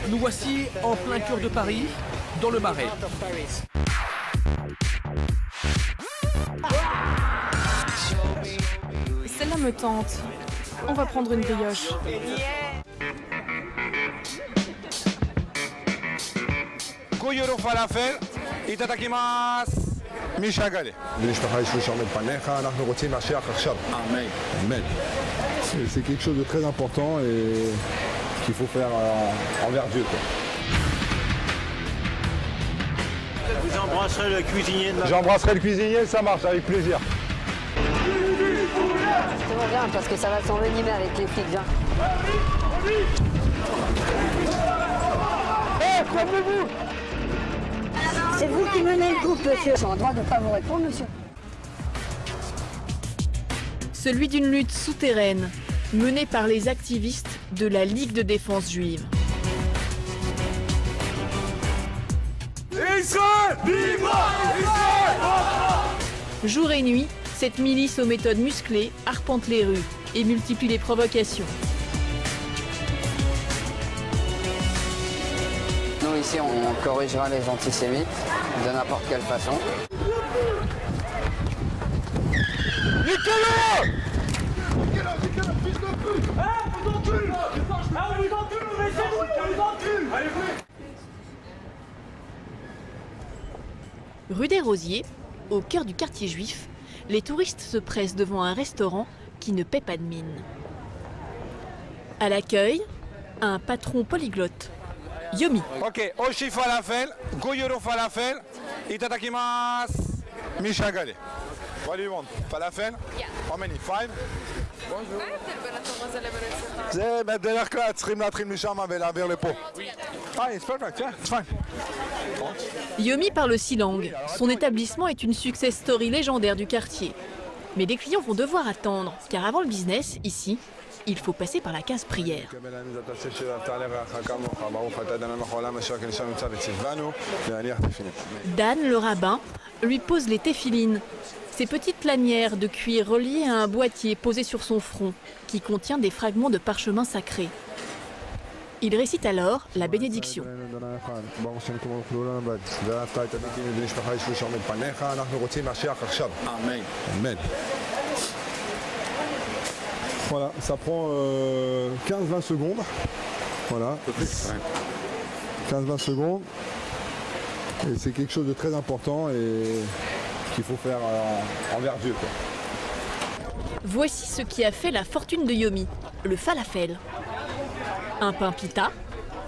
Nous voici en plein cœur de Paris, dans le Marais. Celle-là me tente. On va prendre une brioche. Kuyuru falafel, itadakimasu. משגלה. למשפחה ישבו שם את פניך, אנחנו רוצים משיח עכשיו. אמן. אמן. C'est quelque chose de très important et qu'il faut faire envers Dieu. Vous embrasserez le cuisinier de la... J'embrasserai le cuisinier, ça marche, avec plaisir. C'est bon, viens, parce que ça va s'envenimer avec les flics, viens. Hé, calmez-vous! C'est vous qui menez le groupe, monsieur. J'ai le droit de ne pas vous répondre, monsieur. Celui d'une lutte souterraine, menée par les activistes de la Ligue de défense juive. Israël! Viva! Israël! Jour et nuit, cette milice aux méthodes musclées arpente les rues et multiplie les provocations. Nous ici on corrigera les antisémites de n'importe quelle façon. Rue des Rosiers, au cœur du quartier juif, les touristes se pressent devant un restaurant qui ne paie pas de mine. À l'accueil, un patron polyglotte, Yomi. Ok, oshi falafel, kuyuru falafel, itadakimasu. משגלה. What do you want? Falafel? Yeah. How many? 5? Bonjour. זה בדרך כלל צריכים להתחיל משם ולהעביר לפה. It's perfect, yeah, it's fine. Yomi parle aussi langue. Son établissement est une success story légendaire du quartier. Mais les clients vont devoir attendre, car avant le business, ici, il faut passer par la case prière. Dan, le rabbin, lui pose les téphilines, ces petites lanières de cuir reliées à un boîtier posé sur son front, qui contient des fragments de parchemin sacré. Il récite alors la bénédiction. Amen. Amen. Voilà, ça prend 15-20 secondes. Voilà. 15-20 secondes. Et c'est quelque chose de très important et qu'il faut faire envers Dieu, quoi. Voici ce qui a fait la fortune de Yomi, le falafel. Un pain pita,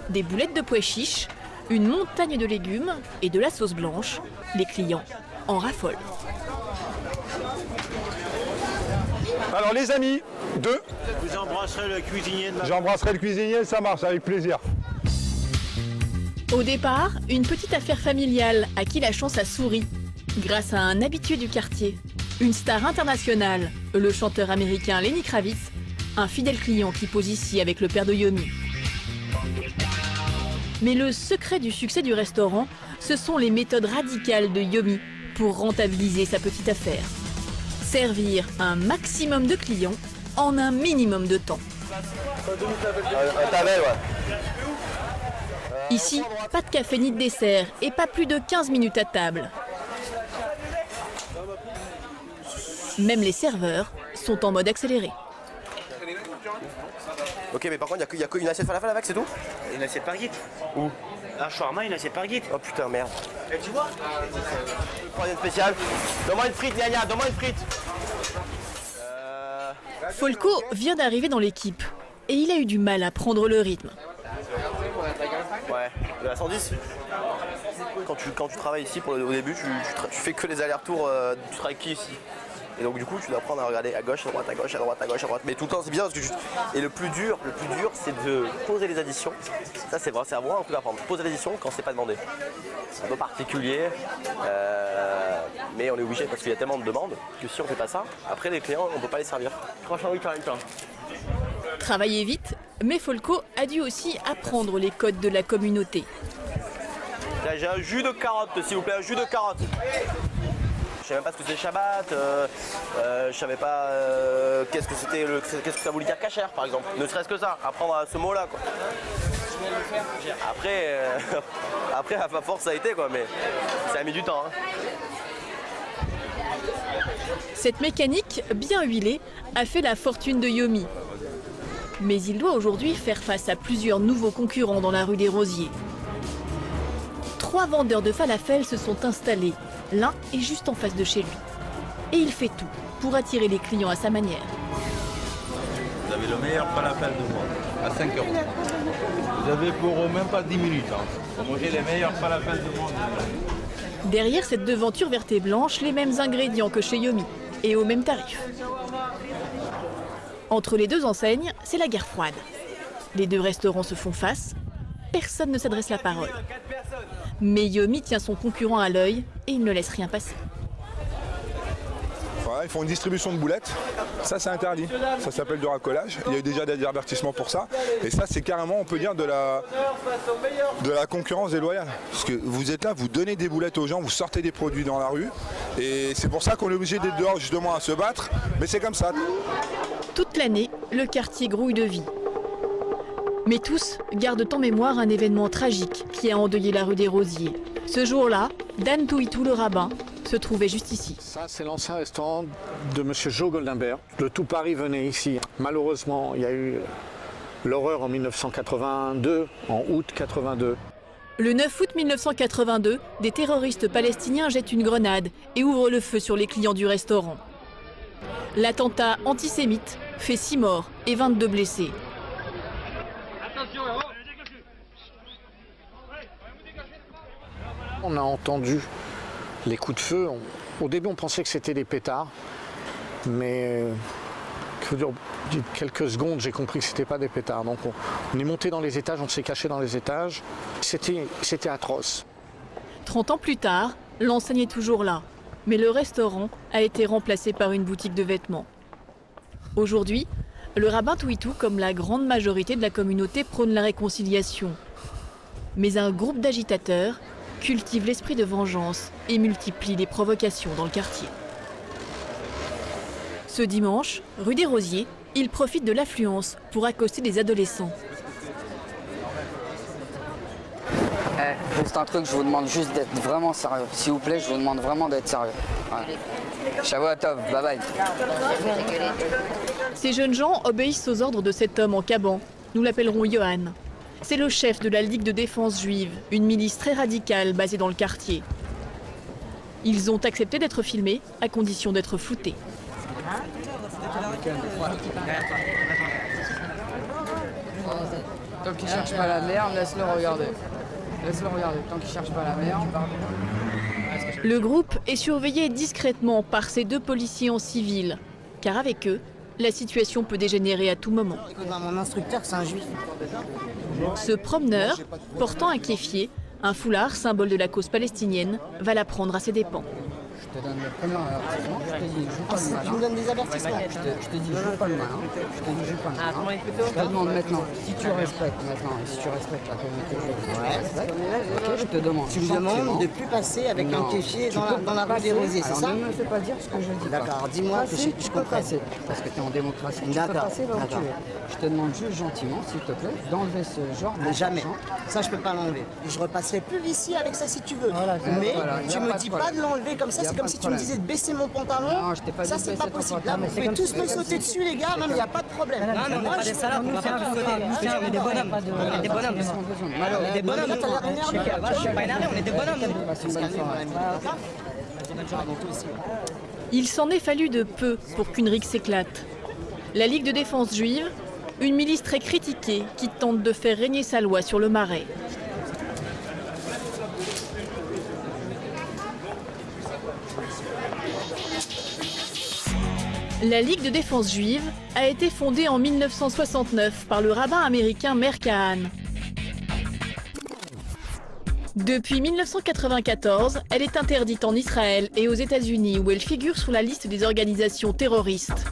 des boulettes de pois chiches, une montagne de légumes et de la sauce blanche. Les clients en raffolent. Alors les amis, deux. Vous embrasserez le cuisinier de la... J'embrasserai le cuisinier, ça marche, avec plaisir. Au départ, une petite affaire familiale à qui la chance a souri, grâce à un habitué du quartier, une star internationale, le chanteur américain Lenny Kravitz, un fidèle client qui pose ici avec le père de Yomi. Mais le secret du succès du restaurant, ce sont les méthodes radicales de Yomi pour rentabiliser sa petite affaire. Servir un maximum de clients en un minimum de temps. Ici, pas de café ni de dessert et pas plus de 15 minutes à table. Même les serveurs sont en mode accéléré. Ok, mais par contre, il n'y a qu'une assiette falafel avec, c'est tout? Une assiette par guide. Où? Un shawarma, une assiette par guide. Oh putain, merde. Et tu vois? Prends une spéciale. Donne-moi une frite, Nia, donne-moi une frite. Folco vient d'arriver dans l'équipe et il a eu du mal à prendre le rythme. Ouais, Ouais, de la 110. Quand tu travailles ici, au début, tu fais que les allers-retours, tu travailles qui ici. Et donc du coup, tu dois apprendre à regarder à gauche, à droite, à gauche, à droite, à gauche, à droite. Mais tout le temps, c'est bien parce que et le plus dur, c'est de poser les additions. Ça, c'est vraiment un truc à apprendre. Poser les additions quand c'est pas demandé. C'est un peu particulier, mais on est obligé parce qu'il y a tellement de demandes que si on fait pas ça, après les clients, on peut pas les servir. Franchement, oui, quand même. Travailler vite, mais Folco a dû aussi apprendre les codes de la communauté. Là, j'ai un jus de carotte, s'il vous plaît, un jus de carotte. Je savais même pas ce que c'était Shabbat, je savais pas qu'est-ce que ça voulait dire kasher par exemple. Ne serait-ce que ça, apprendre ce mot-là quoi. Après à force ça a été quoi, mais ça a mis du temps. Hein. Cette mécanique bien huilée a fait la fortune de Yomi. Mais il doit aujourd'hui faire face à plusieurs nouveaux concurrents dans la rue des Rosiers. 3 vendeurs de falafel se sont installés. L'un est juste en face de chez lui. Et il fait tout pour attirer les clients à sa manière. Vous avez le meilleur falafel du monde, à 5 €. Vous avez pour même pas 10 minutes. Hein. Pour manger les meilleurs falafels du monde. Derrière cette devanture verte et blanche, les mêmes ingrédients que chez Yomi. Et au même tarif. Entre les deux enseignes, c'est la guerre froide. Les deux restaurants se font face. Personne ne s'adresse la parole. Mais Yomi tient son concurrent à l'œil et il ne laisse rien passer. Voilà, ils font une distribution de boulettes. Ça, c'est interdit. Ça s'appelle du racolage. Il y a eu déjà des avertissements pour ça. Et ça, c'est carrément, on peut dire, de la concurrence déloyale. Parce que vous êtes là, vous donnez des boulettes aux gens, vous sortez des produits dans la rue. Et c'est pour ça qu'on est obligé d'être dehors justement à se battre. Mais c'est comme ça. Toute l'année, le quartier grouille de vie. Mais tous gardent en mémoire un événement tragique qui a endeuillé la rue des Rosiers. Ce jour-là, Dan Touitou, le rabbin, se trouvait juste ici. Ça, c'est l'ancien restaurant de M. Joe Goldenberg. De tout Paris venait ici. Malheureusement, il y a eu l'horreur en 1982, en août 82. Le 9 août 1982, des terroristes palestiniens jettent une grenade et ouvrent le feu sur les clients du restaurant. L'attentat antisémite fait 6 morts et 22 blessés. On a entendu les coups de feu. Au début, on pensait que c'était des pétards. Mais quelques secondes, j'ai compris que ce n'était pas des pétards. Donc on est monté dans les étages, on s'est caché dans les étages. C'était atroce. 30 ans plus tard, l'enseigne est toujours là. Mais le restaurant a été remplacé par une boutique de vêtements. Aujourd'hui, le rabbin Touitou, comme la grande majorité de la communauté, prône la réconciliation. Mais un groupe d'agitateurs cultive l'esprit de vengeance et multiplie les provocations dans le quartier. Ce dimanche, rue des Rosiers, ils profitent de l'affluence pour accoster des adolescents. Juste un truc, je vous demande juste d'être vraiment sérieux. S'il vous plaît, je vous demande vraiment d'être sérieux. Ouais. Shavua tov, bye bye. Ces jeunes gens obéissent aux ordres de cet homme en caban. Nous l'appellerons Johan. C'est le chef de la Ligue de défense juive, une milice très radicale basée dans le quartier. Ils ont accepté d'être filmés à condition d'être floutés. Tant qu'il cherche pas la merde, laisse-le regarder. Laisse-le regarder, tant qu'il cherche pas la merde. Le groupe est surveillé discrètement par ces 2 policiers en civil, car avec eux, la situation peut dégénérer à tout moment. Mon instructeur, c'est un juif. Ce promeneur, portant un kéfier, un foulard, symbole de la cause palestinienne, va la prendre à ses dépens. Je te donne le premier avertissement, je te dis, joue pas le malin. Tu me donnes des avertissements. Je te dis, joue pas le malin. Je te dis, joue pas le malin. Je te demande maintenant, si tu respectes maintenant, et si tu respectes la communauté juive, ok, je te demande. Tu me demandes de ne plus passer avec un kéfier dans la rue des Rosiers, c'est ça? Ne me fais pas dire ce que je dis. D'accord, dis-moi que je comprends. Parce que tu es en démocratie, tu peux passer là où tu veux. Je te demande juste gentiment, s'il te plaît, d'enlever ce genre de... Jamais. Ça, je peux pas l'enlever. Je repasserai plus ici avec ça si tu veux. Mais tu me dis pas de l'enlever comme ça, c'est comme si tu me disais de baisser mon pantalon. Non, je t'ai pas dit ça, de c'est baisser pas ton possible. pantalon. Là, vous pouvez tous me sauter dessus, les gars, il n'y a pas de problème. Non, mais on n'est pas des salopes, on va pas tout sauter. On est des bonhommes. On est des bonhommes. On est des bonhommes. Je suis pas énervé, on est des bonhommes. Il s'en est fallu de peu pour qu'une rixe éclate. La Ligue de défense juive, une milice très critiquée qui tente de faire régner sa loi sur le Marais. La Ligue de défense juive a été fondée en 1969 par le rabbin américain Meir Kahane. Depuis 1994, elle est interdite en Israël et aux États-Unis où elle figure sur la liste des organisations terroristes.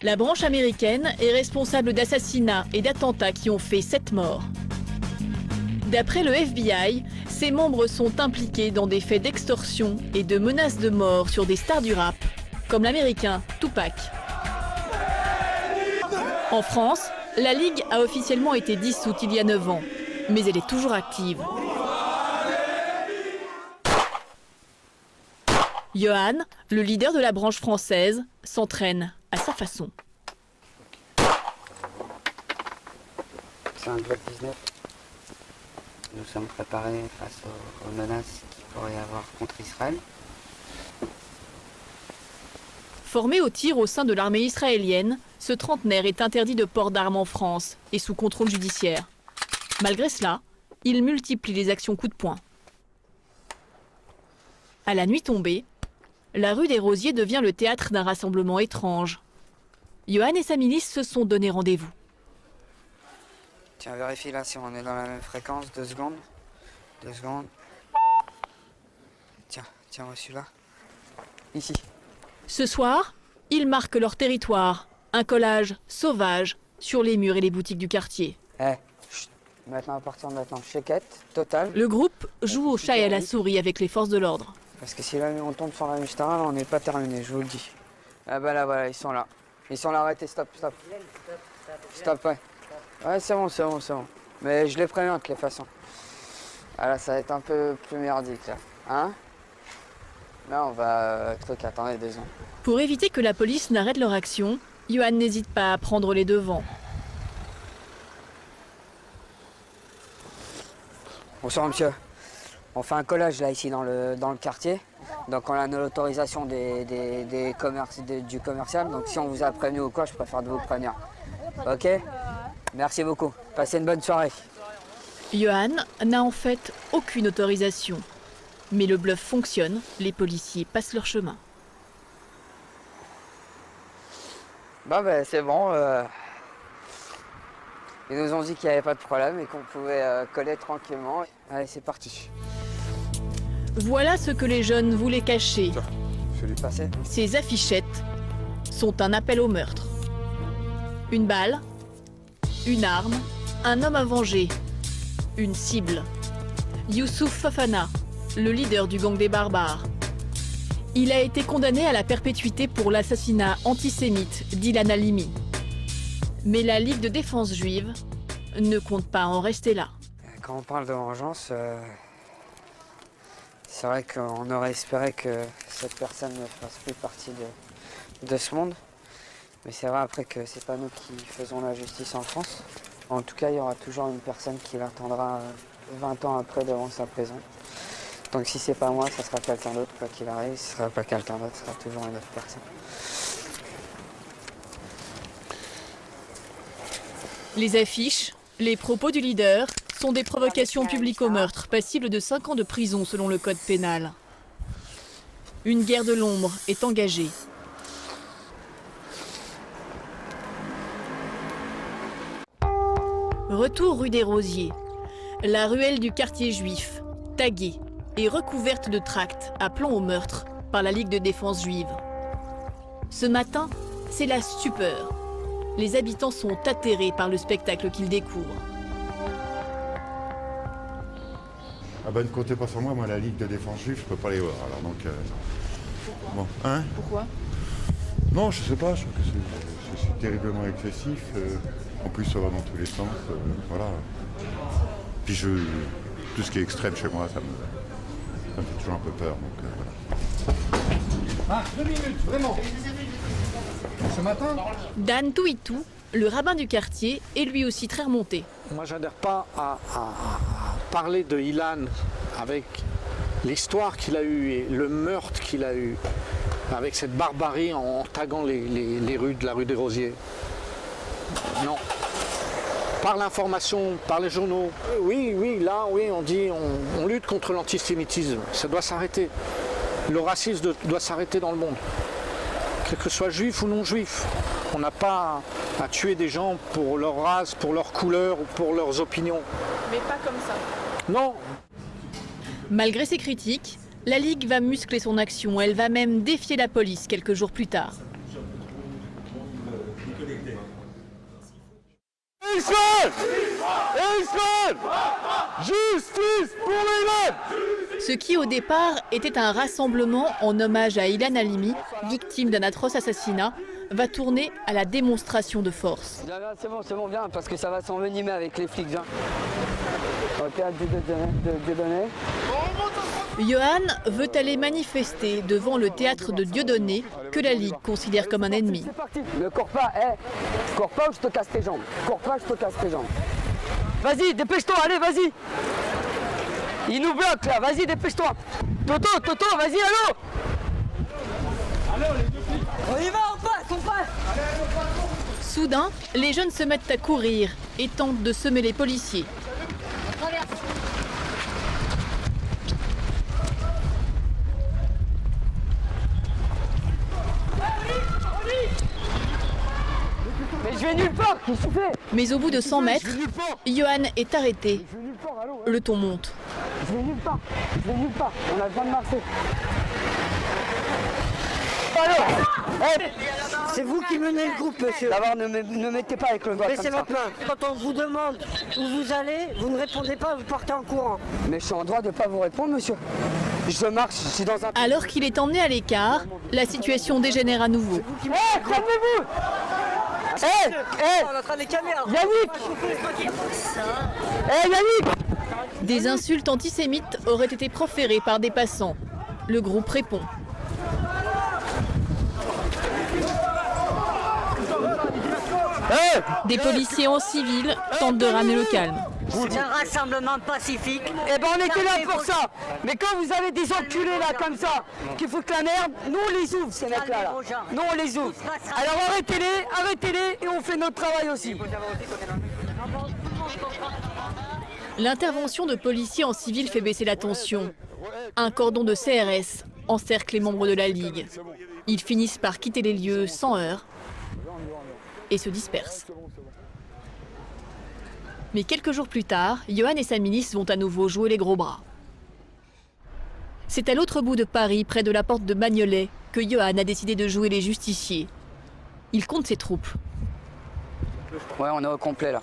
La branche américaine est responsable d'assassinats et d'attentats qui ont fait 7 morts. D'après le FBI, ses membres sont impliqués dans des faits d'extorsion et de menaces de mort sur des stars du rap, comme l'américain Tupac. En France, la Ligue a officiellement été dissoute il y a 9 ans, mais elle est toujours active. Johan, le leader de la branche française, s'entraîne à sa façon. C'est un Glock 19. Nous sommes préparés face aux menaces qu'il pourrait y avoir contre Israël. Formé au tir au sein de l'armée israélienne, ce trentenaire est interdit de port d'armes en France et sous contrôle judiciaire. Malgré cela, il multiplie les actions coup de poing. À la nuit tombée, la rue des Rosiers devient le théâtre d'un rassemblement étrange. Johan et sa milice se sont donné rendez-vous. Tiens, vérifie là si on est dans la même fréquence. 2 secondes. 2 secondes. Tiens, celui-là. Ici. Ce soir, ils marquent leur territoire. Un collage sauvage sur les murs et les boutiques du quartier. Maintenant, à partir de maintenant, chéquette, totale. Le groupe joue au chat et à la souris avec les forces de l'ordre. Parce que si là on tombe sur la Mistara, là, on n'est pas terminé, je vous le dis. Ah bah là, voilà, ils sont là. Ils sont là, arrêtez, stop. Stop, ouais. Ouais, c'est bon. Mais je les préviens de toutes les façons. Ah là, ça va être un peu plus merdique, là. Hein? Là, on va... attendez 2 ans. Pour éviter que la police n'arrête leur action, Johan n'hésite pas à prendre les devants. Bonsoir, monsieur. On fait un collage, là, ici, dans le quartier. Donc, on a l'autorisation du commercial. Donc, si on vous a prévenu ou quoi, je préfère de vous prévenir. Ok? Merci beaucoup. Passez une bonne soirée. Johan n'a en fait aucune autorisation. Mais le bluff fonctionne, les policiers passent leur chemin. Bah c'est bon. Ils nous ont dit qu'il n'y avait pas de problème et qu'on pouvait coller tranquillement. Allez, c'est parti. Voilà ce que les jeunes voulaient cacher. Passer. Ces affichettes sont un appel au meurtre. Une balle, une arme, un homme à venger, une cible. Youssouf Fofana, le leader du gang des barbares. Il a été condamné à la perpétuité pour l'assassinat antisémite d'Ilan Halimi. Mais la Ligue de défense juive ne compte pas en rester là. Quand on parle de vengeance, c'est vrai qu'on aurait espéré que cette personne ne fasse plus partie de ce monde. Mais c'est vrai après que c'est pas nous qui faisons la justice en France. En tout cas, il y aura toujours une personne qui l'attendra 20 ans après devant sa prison. Donc si c'est pas moi, ça sera quelqu'un d'autre, quoi qu'il arrive. Ce sera pas quelqu'un d'autre, ce sera toujours une autre personne. Les affiches, les propos du leader sont des provocations publiques au meurtre, passibles de 5 ans de prison selon le code pénal. Une guerre de l'ombre est engagée. Retour rue des Rosiers. La ruelle du quartier juif, taguée et recouverte de tracts appelant au meurtre par la Ligue de défense juive. Ce matin, c'est la stupeur. Les habitants sont atterrés par le spectacle qu'ils découvrent. Ah ben ne comptez pas sur moi, la Ligue de défense juive, je peux pas les voir. Alors donc, bon, hein? Pourquoi? Non, je sais pas, je trouve que c'est terriblement excessif. En plus, ça va dans tous les sens, voilà. Puis tout ce qui est extrême chez moi, ça me fait toujours un peu peur, donc voilà. 2 minutes, vraiment. Ce matin. Dan Touitou, le rabbin du quartier, est lui aussi très remonté. Moi, j'adhère pas à parler de Ilan avec l'histoire qu'il a eue et le meurtre qu'il a eu, avec cette barbarie en taguant les rues de la rue des Rosiers. Non. Par l'information, par les journaux. Oui, là, oui, on dit on lutte contre l'antisémitisme. Ça doit s'arrêter. Le racisme doit s'arrêter dans le monde. Quel que soit juif ou non juif. On n'a pas à tuer des gens pour leur race, pour leur couleur ou pour leurs opinions. Mais pas comme ça. Non. Malgré ces critiques, la Ligue va muscler son action. Elle va même défier la police quelques jours plus tard. Israël! Israël! Justice pour Ilan! Ce qui au départ était un rassemblement en hommage à Ilan Halimi, victime d'un atroce assassinat, va tourner à la démonstration de force. C'est bon, viens, parce que ça va s'envenimer avec les flics, viens. Au théâtre de Dieudonné. Johan veut aller manifester devant le théâtre de Dieudonné, que la Ligue considère comme un ennemi. C'est parti. Ne cours pas, cours pas ou je te casse tes jambes. Cours pas, je te casse tes jambes. Vas-y, dépêche-toi, allez, vas-y. Il nous bloque là, vas-y, dépêche-toi. Toto, vas-y, allô. On y va, on passe. Soudain, les jeunes se mettent à courir et tentent de semer les policiers. Mais je vais nulle part, qu'est-ce que tu fais? Mais au bout de 100 mètres, Johan est arrêté. Le ton monte. Je vais nulle part, on a besoin de marcher. C'est vous qui menez le groupe, monsieur. D'abord, ne mettez pas avec le doigt comme ça. Laissez votre main. Quand on vous demande où vous allez, vous ne répondez pas, vous partez en courant. Mais je suis en droit de ne pas vous répondre, monsieur. Je marche, je suis dans un... Alors qu'il est emmené à l'écart, la situation dégénère à nouveau. Calmez-vous. On est en train de les caméras. Yannick. Yannick. Des insultes antisémites auraient été proférées par des passants. Le groupe répond. Des policiers en civil tentent de ramener le calme. C'est un rassemblement pacifique. Eh ben on était là pour ça. Mais quand vous avez des enculés là comme ça, qui foutent la merde, nous on les ouvre ces mecs-là. Là. Nous on les ouvre. Alors arrêtez-les et on fait notre travail aussi. L'intervention de policiers en civil fait baisser la tension. Un cordon de CRS encercle les membres de la Ligue. Ils finissent par quitter les lieux sans heurts et se dispersent. Mais quelques jours plus tard, Johan et sa milice vont à nouveau jouer les gros bras. C'est à l'autre bout de Paris, près de la porte de Bagnolet, que Johan a décidé de jouer les justiciers. Il compte ses troupes. Ouais, on est au complet là.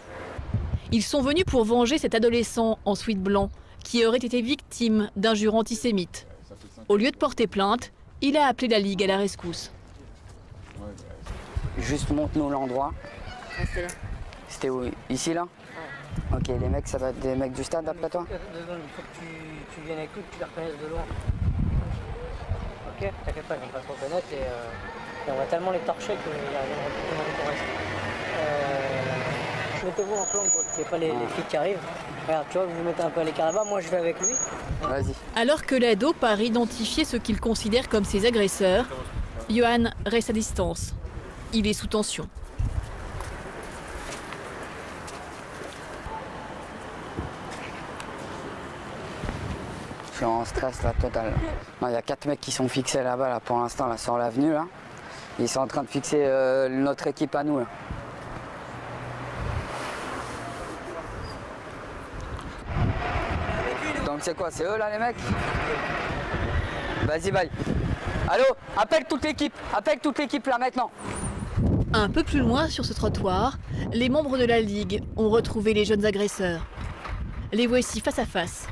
Ils sont venus pour venger cet adolescent en sweat blanc qui aurait été victime d'injures antisémites. Au lieu de porter plainte, il a appelé la Ligue à la rescousse. Juste montre-nous l'endroit. C'était où? Ici là? Ok, les mecs, ça va être des mecs du stade d'après toi? Il faut que tu viennes avec eux, que tu les reconnaisses de loin. Ok, t'inquiète pas, ils vont pas te reconnaître et on va tellement les torcher qu'il n'y a rien de reste. Mettez-vous en flanc pour qu'il n'y ait pas les flics qui arrivent. Regarde, tu vois, vous vous mettez un peu à l'écart là-bas, moi je vais avec lui. Vas-y. Alors que l'ado part identifier ce qu'il considère comme ses agresseurs, Johan reste à distance. Il est sous tension. Je suis en stress là, total. Il y a 4 mecs qui sont fixés là-bas là, pour l'instant là, sur l'avenue là. Ils sont en train de fixer notre équipe à nous là. Donc c'est quoi? C'est eux là les mecs? Vas-y, bye. Allô? Appelle toute l'équipe là maintenant. Un peu plus loin sur ce trottoir, les membres de la Ligue ont retrouvé les jeunes agresseurs. Les voici face à face.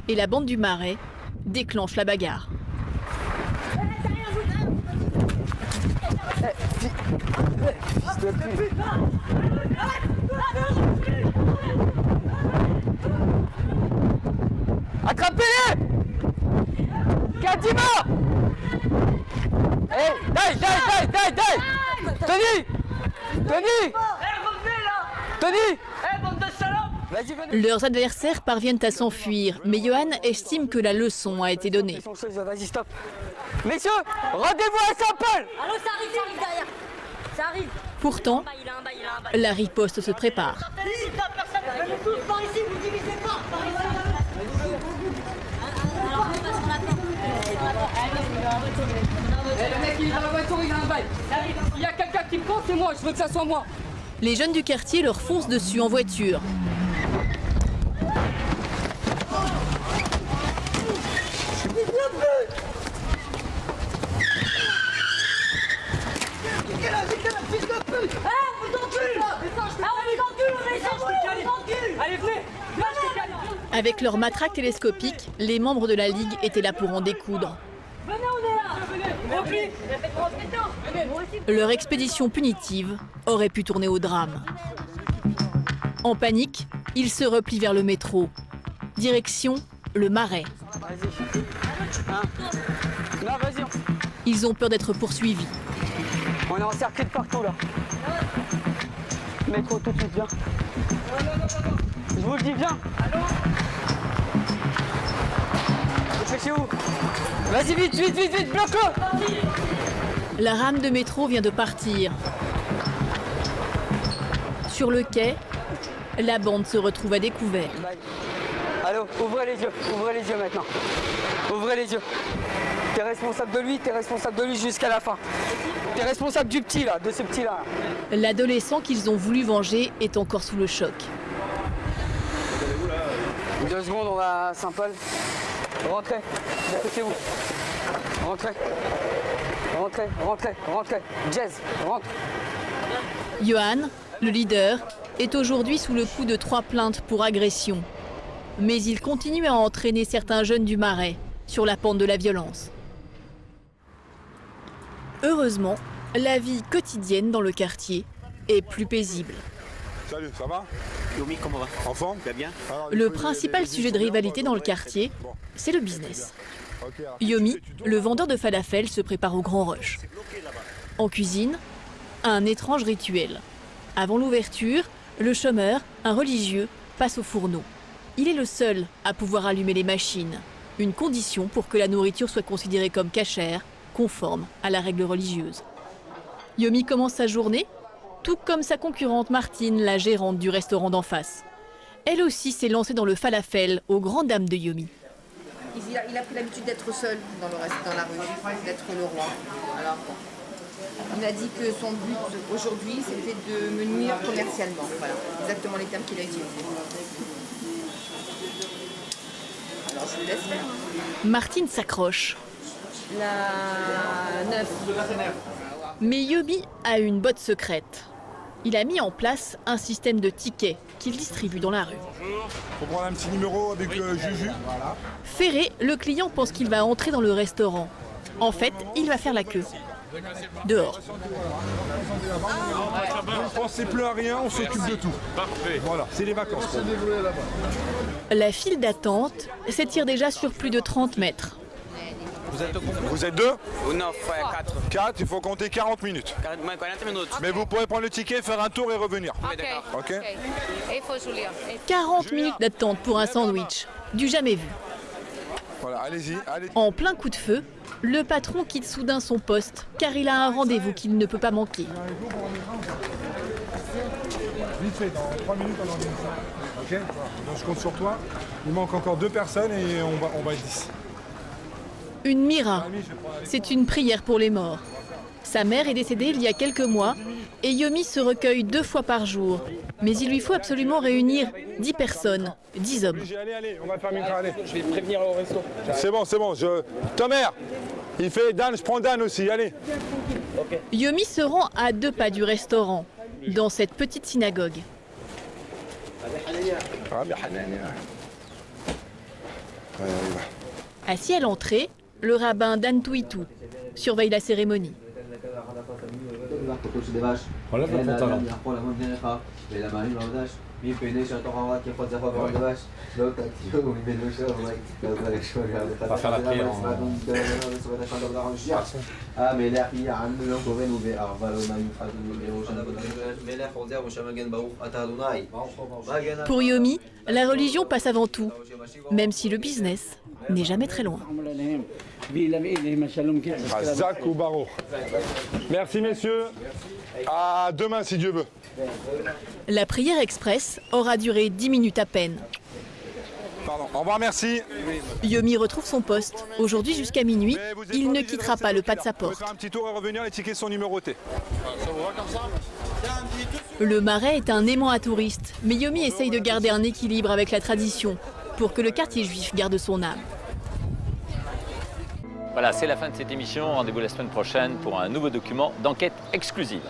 Et la bande du Marais déclenche la bagarre. Attrapez-les! Kadima! Hey, dai! Tony! Leurs adversaires parviennent à s'enfuir, mais Johan estime que la leçon a été donnée. Vas-y, stop! Messieurs, rendez-vous à Saint-Paul! Allô, ça arrive derrière! Ça arrive! Pourtant, la riposte se prépare. Venez tous par ici, vous divisez pas! Par ici! Alors, on passe en attente. travail. Il y a quelqu'un qui me compte, c'est moi, je veux que ça soit moi. Les jeunes du quartier leur foncent dessus en voiture. Avec leurs matraques télescopiques, les membres de la Ligue étaient là pour en découdre. Leur expédition punitive aurait pu tourner au drame. En panique, ils se replient vers le métro. Direction le Marais. Ils ont peur d'être poursuivis. On est encerclés de partout là. Métro tout de suite, viens. Je vous le dis, viens. Dépêchez-vous. Vas-y, vite, vite, vite, vite, bloque-le. La rame de métro vient de partir. Sur le quai, la bande se retrouve à découvert. Allô, ouvrez les yeux maintenant. Ouvrez les yeux. T'es responsable de lui jusqu'à la fin. T'es responsable du petit là, de ce petit là. L'adolescent qu'ils ont voulu venger est encore sous le choc. 2 secondes, on va à Saint-Paul. Rentrez, dépêchez-vous. Rentrez. Jazz, rentre. Johan, le leader, est aujourd'hui sous le coup de 3 plaintes pour agression. Mais il continue à entraîner certains jeunes du Marais sur la pente de la violence. Heureusement, la vie quotidienne dans le quartier est plus paisible. Salut, ça va? Yomi, comment va? En forme? Tu vas bien? Le principal sujet de rivalité dans le quartier, c'est le business. Yomi, le vendeur de falafel, se prépare au grand rush. En cuisine, un étrange rituel. Avant l'ouverture, le chômeur, un religieux, passe au fourneau. Il est le seul à pouvoir allumer les machines. Une condition pour que la nourriture soit considérée comme cachère, conforme à la règle religieuse. Yomi commence sa journée, tout comme sa concurrente Martine, la gérante du restaurant d'en face. Elle aussi s'est lancée dans le falafel aux grandes dames de Yomi. Il a pris l'habitude d'être seul dans la rue, d'être le roi. Alors, il m'a dit que son but aujourd'hui, c'était de me nuire commercialement. Voilà, exactement les termes qu'il a utilisés. Alors, je vous laisse faire. Martine s'accroche. La 9. Mais Yomi a une botte secrète. Il a mis en place un système de tickets qu'il distribue dans la rue. Faut prendre un petit numéro avec Juju. Voilà. Ferré, le client pense qu'il va entrer dans le restaurant. En fait, il va faire la queue. Dehors. Ne pensez plus à rien, on s'occupe de tout. Parfait. Voilà, c'est les vacances. La file d'attente s'étire déjà sur plus de 30 mètres. Vous êtes 2? Non, 4. 4, il faut compter 40 minutes. 40 minutes. Mais vous pourrez prendre le ticket, faire un tour et revenir. Ok. 40 minutes d'attente pour un sandwich. Du jamais vu. Voilà, allez-y. En plein coup de feu, le patron quitte soudain son poste car il a un rendez-vous qu'il ne peut pas manquer. Vite fait, dans 3 minutes on organise ça. Ok? Donc je compte sur toi. Il manque encore 2 personnes et on va être 10. Une mira, c'est une prière pour les morts. Sa mère est décédée il y a quelques mois et Yomi se recueille 2 fois par jour. Mais il lui faut absolument réunir 10 personnes, 10 hommes. Allez, on va faire micro, allez. Je vais prévenir au resto. C'est bon. Ta mère, il fait Dan, je prends Dan aussi, allez. Okay. Yomi se rend à 2 pas du restaurant, dans cette petite synagogue. Assis à l'entrée, le rabbin Dan Touitou surveille la cérémonie. Enlève le pantalon. On va faire la prière Pour Yomi, la religion passe avant tout, même si le business n'est jamais très loin. Zach ou Barreau. Merci messieurs. À demain si Dieu veut. La prière express aura duré 10 minutes à peine. Pardon. Au revoir, merci. Yomi retrouve son poste. Aujourd'hui jusqu'à minuit, il ne quittera pas le pas de sa porte. Faire un petit tour et revenir, les tickets sont numérotés. Ça vous va comme ça? Le Marais est un aimant à touristes, mais Yomi essaye de garder un équilibre avec la tradition pour que le quartier juif garde son âme. Voilà, c'est la fin de cette émission. Rendez-vous la semaine prochaine pour un nouveau document d'enquête exclusive.